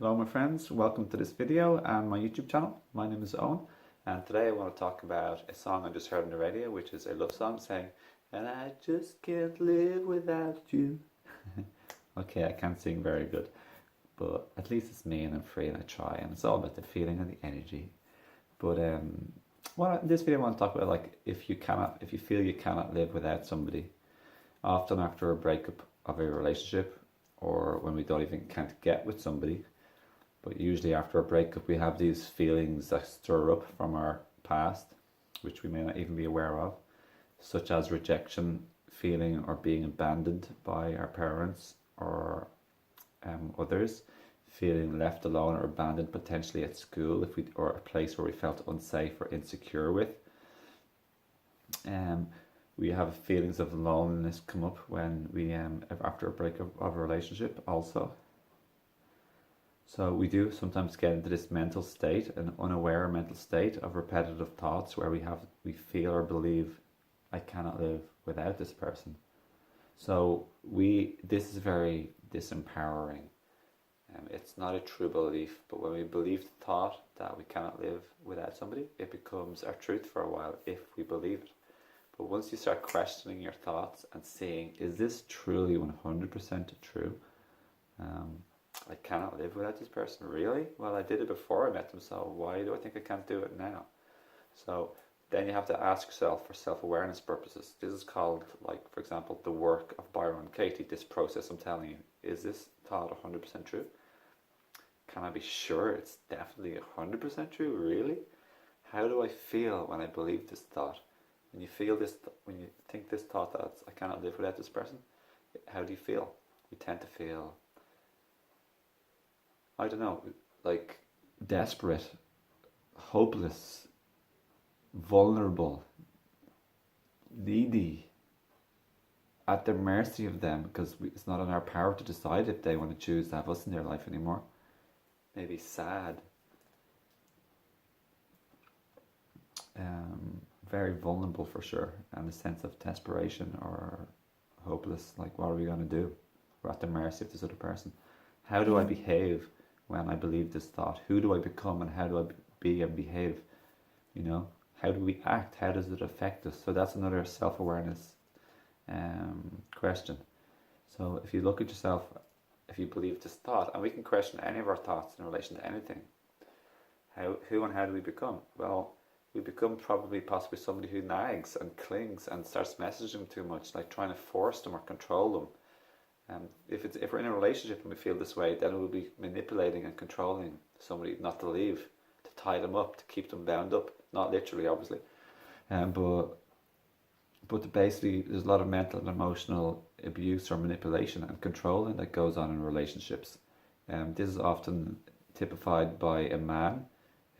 Hello my friends, welcome to this video and my YouTube channel. My name is Owen and today I want to talk about a song I just heard on the radio, which is a love song saying, "And I just can't live without you." Okay, I can't sing very good, but at least it's me and I'm free and I try, and it's all about the feeling and the energy. But in this video I want to talk about, like, if you feel you cannot live without somebody, often after a breakup of a relationship or when we don't even can't get with somebody. But usually after a breakup, we have these feelings that stir up from our past, which we may not even be aware of, such as rejection feeling or being abandoned by our parents or others, feeling left alone or abandoned potentially at school or a place where we felt unsafe or insecure with. We have feelings of loneliness come up when we after a breakup of a relationship also. So we do sometimes get into this mental state, an unaware mental state of repetitive thoughts where we feel or believe, I cannot live without this person. So this is very disempowering. It's not a true belief, but when we believe the thought that we cannot live without somebody, it becomes our truth for a while if we believe it. But once you start questioning your thoughts and seeing, is this truly 100% true? I cannot live without this person, really? Well, I did it before I met them, so why do I think I can't do it now? So then you have to ask yourself for self-awareness purposes. This is called, like, for example, the work of Byron Katie, this process I'm telling you. Is this thought 100% true? Can I be sure it's definitely 100% true, really? How do I feel when I believe this thought? When you feel this, when you think this thought that I cannot live without this person, how do you feel? You tend to feel, I don't know, like desperate, hopeless, vulnerable, needy, at the mercy of them, because it's not in our power to decide if they want to choose to have us in their life anymore. Maybe sad, very vulnerable for sure, and a sense of desperation or hopeless, like, what are we going to do? We're at the mercy of this other person. How do I behave when I believe this thought? Who do I become and how do I be and behave? You know, how do we act? How does it affect us? So that's another self-awareness question. So if you look at yourself, if you believe this thought, and we can question any of our thoughts in relation to anything, who and how do we become? Well, we become possibly somebody who nags and clings and starts messaging them too much, like trying to force them or control them. If we're in a relationship and we feel this way, then we'll be manipulating and controlling somebody not to leave, to tie them up, to keep them bound up. Not literally, obviously, but basically there's a lot of mental and emotional abuse or manipulation and controlling that goes on in relationships. This is often typified by a man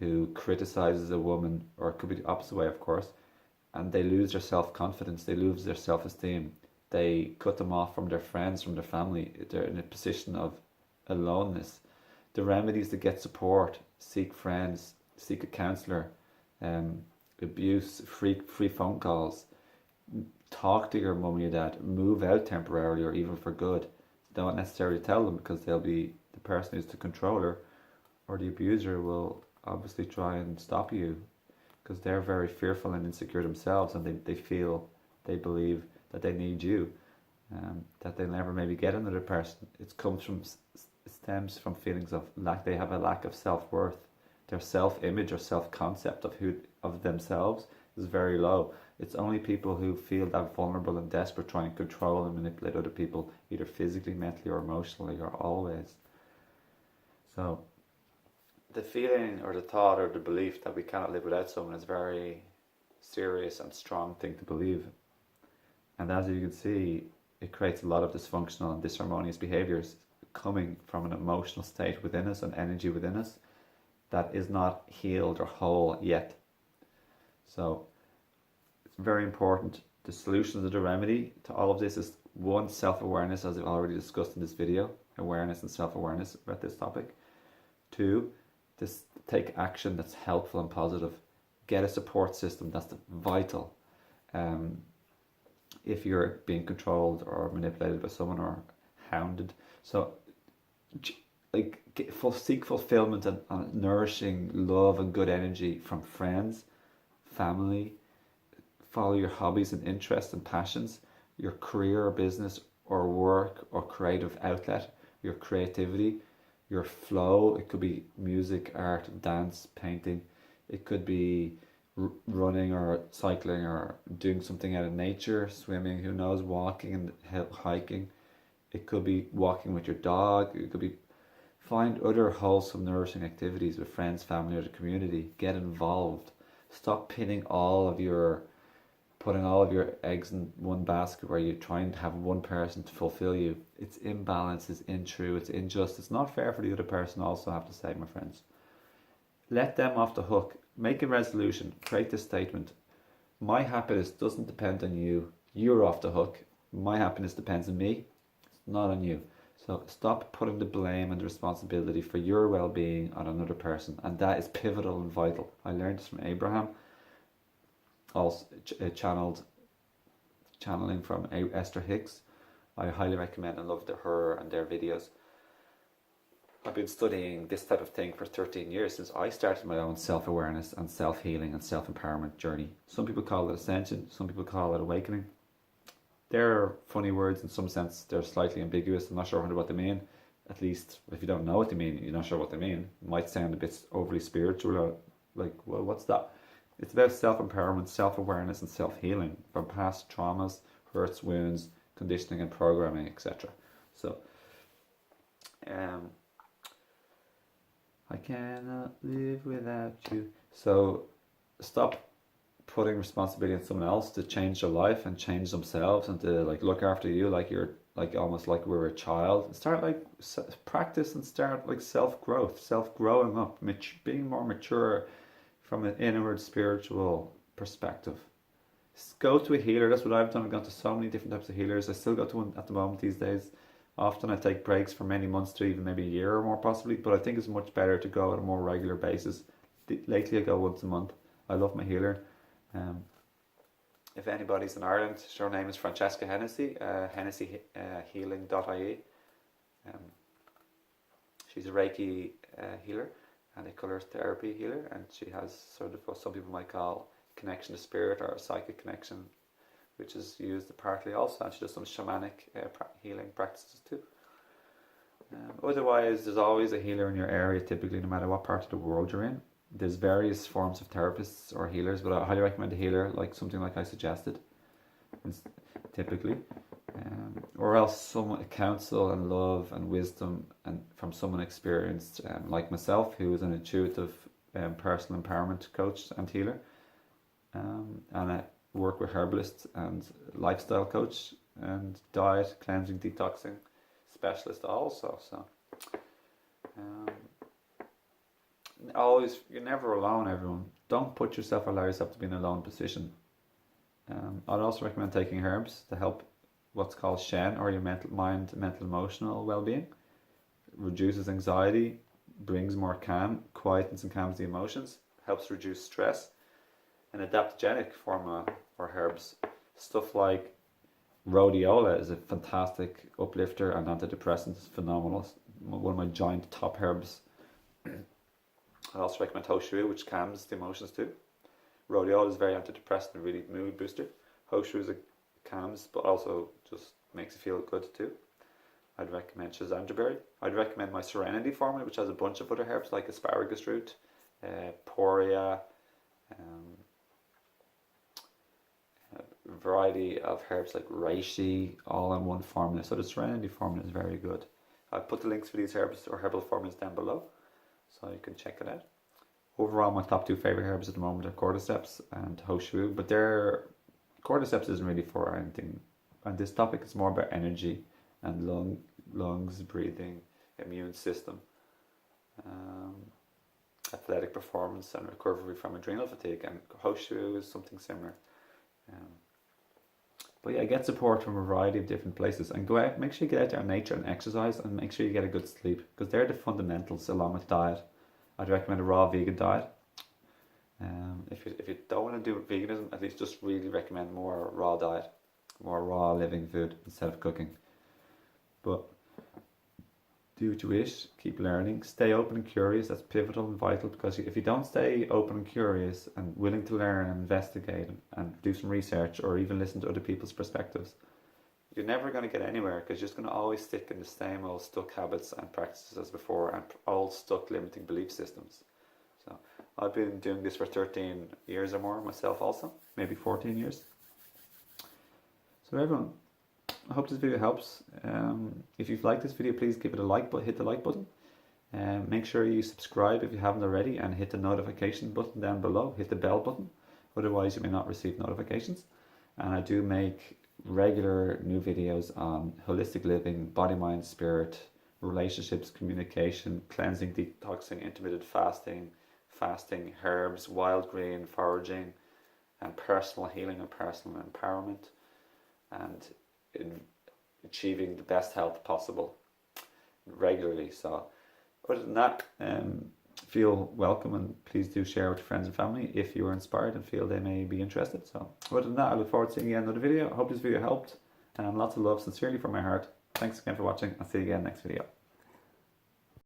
who criticizes a woman, or it could be the opposite way, of course, and they lose their self-confidence, they lose their self-esteem. They cut them off from their friends, from their family. They're in a position of aloneness. The remedies to get support: seek friends, seek a counsellor, abuse, free phone calls, talk to your mum or your dad, move out temporarily or even for good. Don't necessarily tell them, because they'll be, the person who's the controller or the abuser will obviously try and stop you, because they're very fearful and insecure themselves, and they believe that they need you, that they'll never maybe get another person. It stems from feelings of lack. They have a lack of self-worth. Their self-image or self-concept of themselves is very low. It's only people who feel that vulnerable and desperate try and control and manipulate other people, either physically, mentally, or emotionally, or always. So the feeling or the thought or the belief that we cannot live without someone is a very serious and strong thing to believe. And as you can see, it creates a lot of dysfunctional and disharmonious behaviors coming from an emotional state within us, an energy within us that is not healed or whole yet. So it's very important. The solution to the remedy to all of this is, one, self-awareness, as I've already discussed in this video, awareness and self-awareness about this topic. Two, take action that's helpful and positive. Get a support system. That's vital. If you're being controlled or manipulated by someone or hounded. So seek fulfillment and nourishing love and good energy from friends, family. Follow your hobbies and interests and passions, your career or business or work or creative outlet, your creativity, your flow. It could be music, art, dance, painting. It could be running or cycling or doing something out of nature, swimming, who knows, walking and hiking. It could be walking with your dog. It could be find other wholesome, nourishing activities with friends, family, or the community. Get involved. Stop putting all of your eggs in one basket where you're trying to have one person to fulfill you. It's imbalance, it's untrue, it's unjust. It's not fair for the other person also, I have to say, my friends. Let them off the hook. Make a resolution. Create this statement. My happiness doesn't depend on you. You're off the hook. My happiness depends on me. It's not on you. So stop putting the blame and the responsibility for your well-being on another person. And that is pivotal and vital. I learned this from Abraham. Also channeling from Esther Hicks. I highly recommend and love her and their videos. I've been studying this type of thing for 13 years since I started my own self-awareness and self-healing and self-empowerment journey. Some people call it ascension, some people call it awakening. They're funny words in some sense. They're slightly ambiguous. I'm not sure what they mean. At least if you don't know what they mean, you're not sure what they mean. It might sound a bit overly spiritual or like, well, what's that? It's about self-empowerment, self-awareness, and self-healing from past traumas, hurts, wounds, conditioning and programming, etc. So, I cannot live without you. So, stop putting responsibility on someone else to change their life and change themselves and to like look after you like you're like almost like we're a child. Start like practice and start like self-growth, self-growing up, being more mature from an inward spiritual perspective. Go to a healer. That's what I've done. I've gone to so many different types of healers. I still go to one at the moment these days. Often I take breaks for many months to even maybe a year or more possibly, but I think it's much better to go on a more regular basis. Lately I go once a month. I love my healer. If anybody's in Ireland, her name is Francesca Hennessy, hennessyhealing.ie. She's a Reiki healer and a colour therapy healer, and she has sort of what some people might call connection to spirit or a psychic connection, which is used partly also, and she does some shamanic healing practices too. Otherwise, there's always a healer in your area, typically, no matter what part of the world you're in. There's various forms of therapists or healers, but I highly recommend a healer, like something like I suggested, typically. Or else someone, counsel and love and wisdom and from someone experienced, like myself, who is an intuitive personal empowerment coach and healer. And I work with herbalists and lifestyle coach and diet, cleansing, detoxing specialist also. So always, you're never alone, everyone. Don't allow yourself to be in a lone position. I'd also recommend taking herbs to help what's called Shen, or your mental emotional well-being. It reduces anxiety, brings more calm, quietens and calms the emotions, helps reduce stress. An adaptogenic formula or herbs, stuff like rhodiola is a fantastic uplifter and antidepressant. It's phenomenal. It's one of my giant top herbs. I also recommend Ho Shou Wu, which calms the emotions too. Rhodiola is very antidepressant and really mood booster. Ho Shou Wu calms, but also just makes you feel good too. I'd recommend Shazandraberry. I'd recommend my Serenity formula, which has a bunch of other herbs like asparagus root, poria, a variety of herbs like reishi, all in one formula. So the Serenity formula is very good. I'll put the links for these herbs or herbal formulas down below, so you can check it out. Overall, my top two favourite herbs at the moment are Cordyceps and Ho Shou Wu, but Cordyceps isn't really for anything. And this topic is more about energy and lungs, breathing, immune system, athletic performance and recovery from adrenal fatigue. And Ho Shou Wu is something similar. But yeah, get support from a variety of different places and go out. Make sure you get out there in nature and exercise, and make sure you get a good sleep, because they're the fundamentals along with diet. I'd recommend a raw vegan diet. If you don't want to do veganism, at least just really recommend more raw diet, more raw living food instead of cooking. But do what you wish, keep learning, stay open and curious. That's pivotal and vital, because if you don't stay open and curious and willing to learn and investigate and do some research or even listen to other people's perspectives, you're never going to get anywhere, because you're just going to always stick in the same old stuck habits and practices as before, and old stuck limiting belief systems. So I've been doing this for 13 years or more myself also, maybe 14 years. So everyone, I hope this video helps. If you've liked this video, please give it a like, but hit the like button. Make sure you subscribe if you haven't already, and hit the notification button down below. Hit the bell button, otherwise you may not receive notifications. And I do make regular new videos on holistic living, body, mind, spirit, relationships, communication, cleansing, detoxing, intermittent fasting, herbs, wild green, foraging, and personal healing and personal empowerment, and in achieving the best health possible regularly. So other than that, feel welcome, and please do share with your friends and family if you are inspired and feel they may be interested. So other than that, I look forward to seeing you in another video. I hope this video helped, and lots of love sincerely from my heart. Thanks again for watching. I'll see you again next video.